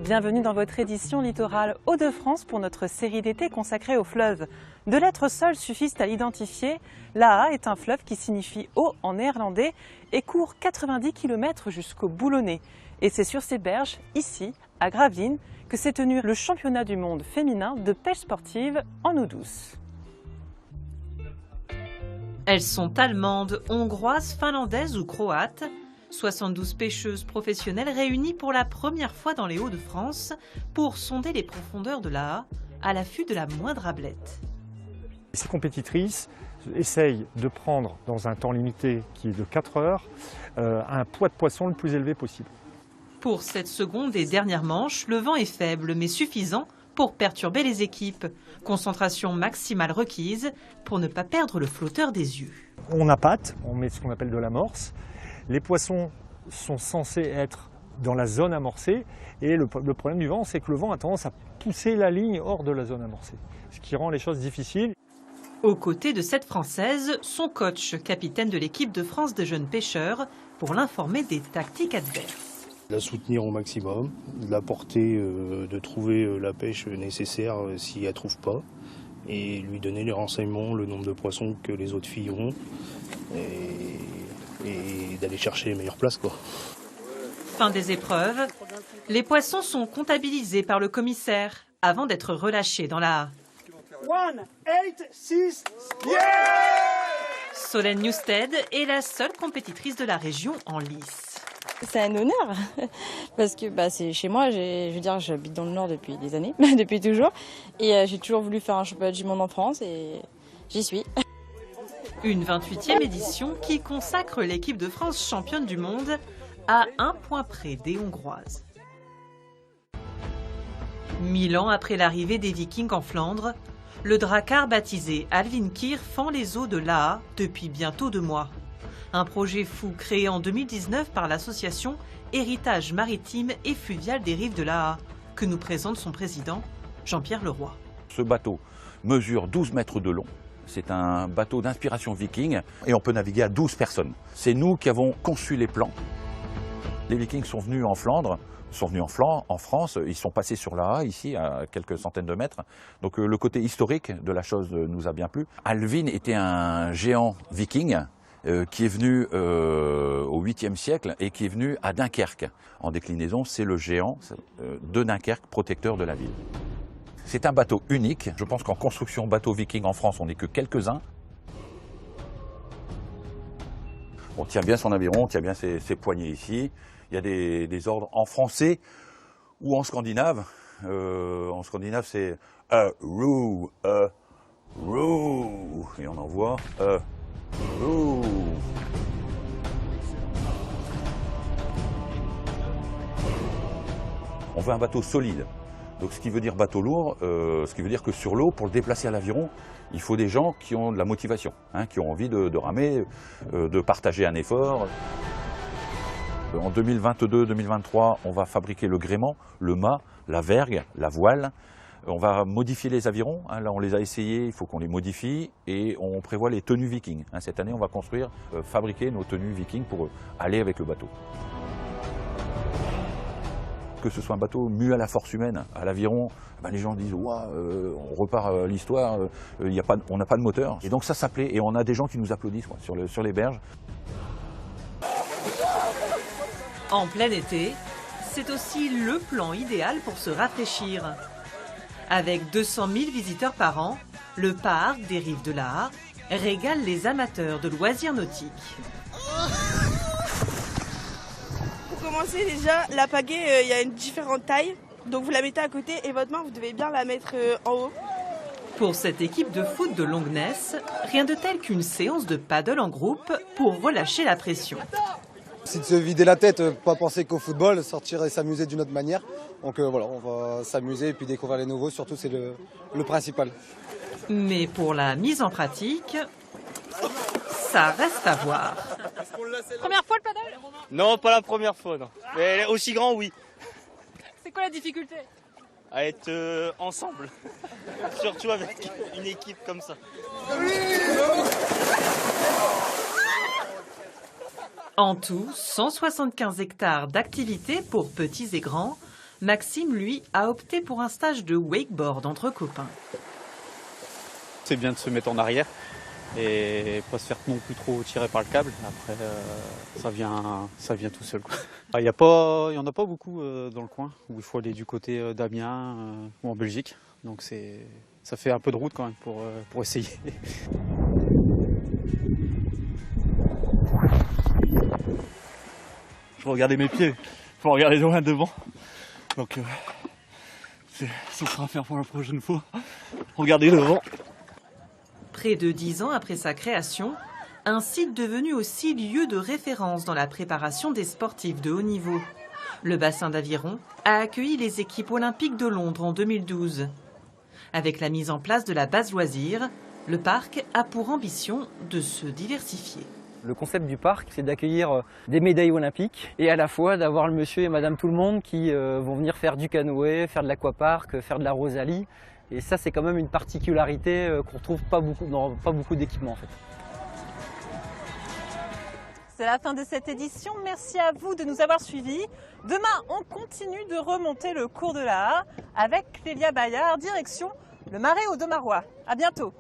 Bienvenue dans votre édition littorale Hauts-de-France pour notre série d'été consacrée au fleuve. Deux lettres seules suffisent à l'identifier. L'Aa est un fleuve qui signifie eau en néerlandais et court 90 km jusqu'au Boulonnais. Et c'est sur ces berges, ici, à Gravelines, que s'est tenu le championnat du monde féminin de pêche sportive en eau douce. Elles sont allemandes, hongroises, finlandaises ou croates. 72 pêcheuses professionnelles réunies pour la première fois dans les Hauts-de-France pour sonder les profondeurs de l'Aa à l'affût de la moindre ablette. Ces compétitrices essayent de prendre dans un temps limité qui est de 4 heures un poids de poisson le plus élevé possible. Pour cette seconde et dernière manche, le vent est faible mais suffisant pour perturber les équipes. Concentration maximale requise pour ne pas perdre le flotteur des yeux. On appâte, on met ce qu'on appelle de l'amorce. Les poissons sont censés être dans la zone amorcée et le problème du vent, c'est que le vent a tendance à pousser la ligne hors de la zone amorcée, ce qui rend les choses difficiles. Aux côtés de cette Française, son coach, capitaine de l'équipe de France des jeunes pêcheurs, pour l'informer des tactiques adverses. La soutenir au maximum, de la porter, de trouver la pêche nécessaire si elle ne trouve pas, et lui donner les renseignements, le nombre de poissons que les autres filles ont, et d'aller chercher les meilleures places, quoi. Fin des épreuves, les poissons sont comptabilisés par le commissaire avant d'être relâchés dans la 1, 8, 6, yeah! Solène Newstead est la seule compétitrice de la région en lice. C'est un honneur parce que c'est chez moi. Je veux dire, j'habite dans le Nord depuis des années, depuis toujours, et j'ai toujours voulu faire un championnat du monde en France et j'y suis. Une 28e édition qui consacre l'équipe de France championne du monde à un point près des Hongroises. 1000 ans après l'arrivée des Vikings en Flandre, le drakkar baptisé Alvinkir fend les eaux de l'Aa depuis bientôt 2 mois. Un projet fou créé en 2019 par l'association Héritage maritime et fluvial des rives de l'Aa, que nous présente son président, Jean-Pierre Leroy. Ce bateau mesure 12 mètres de long. C'est un bateau d'inspiration viking et on peut naviguer à 12 personnes. C'est nous qui avons conçu les plans. Les Vikings sont venus en Flandre, en France, ils sont passés sur l'Aa, ici, à quelques centaines de mètres. Donc le côté historique de la chose nous a bien plu. Alvin était un géant viking qui est venu au 8e siècle et qui est venu à Dunkerque. En déclinaison, c'est le géant de Dunkerque, protecteur de la ville. C'est un bateau unique. Je pense qu'en construction bateau viking en France, on n'est que quelques-uns. On tient bien son aviron, on tient bien ses poignées ici. Il y a des ordres en français ou en scandinave. En scandinave, c'est a row, et on envoie a row. On veut un bateau solide. Donc ce qui veut dire bateau lourd, ce qui veut dire que sur l'eau, pour le déplacer à l'aviron, il faut des gens qui ont de la motivation, qui ont envie de ramer, de partager un effort. En 2022-2023, on va fabriquer le gréement, le mât, la vergue, la voile. On va modifier les avirons. Là, on les a essayés, il faut qu'on les modifie. Et on prévoit les tenues vikings. Cette année, on va construire, fabriquer nos tenues vikings pour aller avec le bateau. Que ce soit un bateau mu à la force humaine, à l'aviron, les gens disent ouah, on repart à l'histoire, on n'a pas de moteur. Et donc ça plaît, et on a des gens qui nous applaudissent sur les berges. En plein été, c'est aussi le plan idéal pour se rafraîchir. Avec 200 000 visiteurs par an, le parc des rives de l'Aa régale les amateurs de loisirs nautiques. Pour commencer déjà, la pagaie, il y a une différente taille. Donc vous la mettez à côté et votre main, vous devez bien la mettre en haut. Pour cette équipe de foot de Longness, rien de tel qu'une séance de paddle en groupe pour relâcher la pression. C'est de se vider la tête, pas penser qu'au football, sortir et s'amuser d'une autre manière. Donc voilà, on va s'amuser et puis découvrir les nouveaux, surtout c'est le principal. Mais pour la mise en pratique, ça reste à voir. Première fois le paddle? Non, pas la première fois, non. Mais aussi grand, oui. C'est quoi la difficulté? À être ensemble. Surtout avec une équipe comme ça. En tout, 175 hectares d'activités pour petits et grands, Maxime, lui, a opté pour un stage de wakeboard entre copains. C'est bien de se mettre en arrière et pas se faire non plus trop tirer par le câble. Après, ça vient tout seul, quoi. Il y en a pas beaucoup dans le coin où il faut aller du côté d'Amiens ou en Belgique. Donc ça fait un peu de route quand même pour essayer. Je regardais mes pieds, faut regarder loin devant. Donc ce sera à faire pour la prochaine fois. Regardez devant. Près de 10 ans après sa création, un site devenu aussi lieu de référence dans la préparation des sportifs de haut niveau. Le bassin d'Aviron a accueilli les équipes olympiques de Londres en 2012. Avec la mise en place de la base loisirs, le parc a pour ambition de se diversifier. Le concept du parc, c'est d'accueillir des médailles olympiques et à la fois d'avoir le monsieur et madame tout le monde qui vont venir faire du canoë, faire de l'aquapark, faire de la rosalie. Et ça, c'est quand même une particularité qu'on retrouve dans pas beaucoup d'équipements en fait. C'est la fin de cette édition. Merci à vous de nous avoir suivis. Demain, on continue de remonter le cours de la A avec Clélia Bayard, direction le Marais Audomarois. À bientôt.